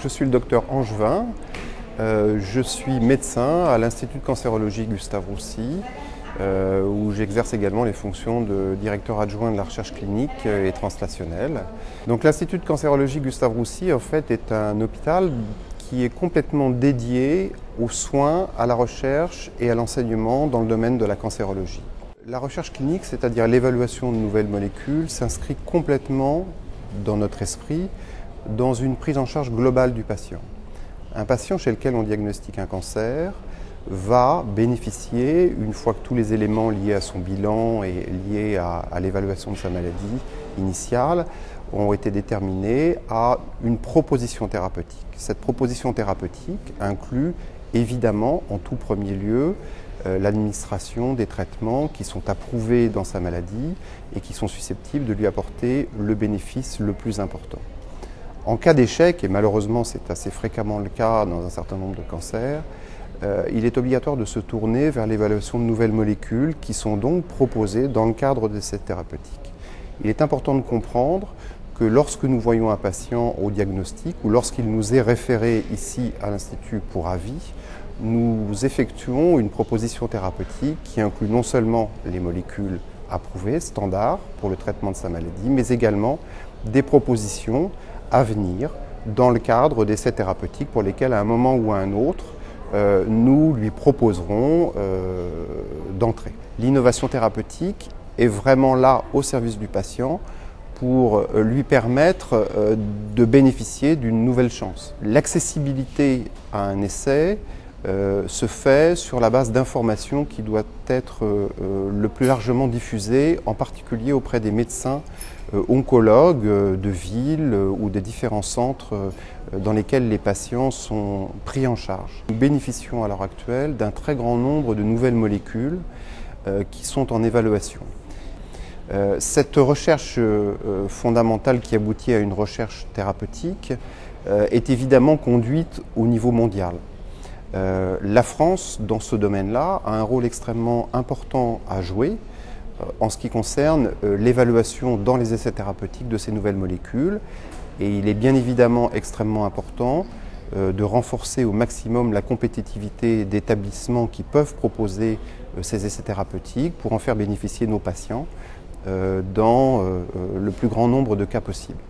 Je suis le docteur Angevin, je suis médecin à l'Institut de cancérologie Gustave Roussy, où j'exerce également les fonctions de directeur adjoint de la recherche clinique et translationnelle. Donc l'Institut de cancérologie Gustave Roussy en fait, est un hôpital qui est complètement dédié aux soins, à la recherche et à l'enseignement dans le domaine de la cancérologie. La recherche clinique, c'est-à-dire l'évaluation de nouvelles molécules, s'inscrit complètement dans notre esprit dans une prise en charge globale du patient. Un patient chez lequel on diagnostique un cancer va bénéficier, une fois que tous les éléments liés à son bilan et liés à l'évaluation de sa maladie initiale ont été déterminés, à une proposition thérapeutique. Cette proposition thérapeutique inclut évidemment en tout premier lieu l'administration des traitements qui sont approuvés dans sa maladie et qui sont susceptibles de lui apporter le bénéfice le plus important. En cas d'échec, et malheureusement c'est assez fréquemment le cas dans un certain nombre de cancers, il est obligatoire de se tourner vers l'évaluation de nouvelles molécules qui sont donc proposées dans le cadre de cette thérapeutique. Il est important de comprendre que lorsque nous voyons un patient au diagnostic ou lorsqu'il nous est référé ici à l'Institut pour avis, nous effectuons une proposition thérapeutique qui inclut non seulement les molécules approuvées, standards pour le traitement de sa maladie, mais également des propositions à venir dans le cadre d'essais thérapeutiques pour lesquels, à un moment ou à un autre, nous lui proposerons d'entrer. L'innovation thérapeutique est vraiment là au service du patient pour lui permettre de bénéficier d'une nouvelle chance. L'accessibilité à un essai se fait sur la base d'informations qui doivent être le plus largement diffusées, en particulier auprès des médecins oncologues de ville ou des différents centres dans lesquels les patients sont pris en charge. Nous bénéficions à l'heure actuelle d'un très grand nombre de nouvelles molécules qui sont en évaluation. Cette recherche fondamentale qui aboutit à une recherche thérapeutique est évidemment conduite au niveau mondial. La France, dans ce domaine-là, a un rôle extrêmement important à jouer en ce qui concerne l'évaluation dans les essais thérapeutiques de ces nouvelles molécules. Et il est bien évidemment extrêmement important de renforcer au maximum la compétitivité d'établissements qui peuvent proposer ces essais thérapeutiques pour en faire bénéficier nos patients dans le plus grand nombre de cas possibles.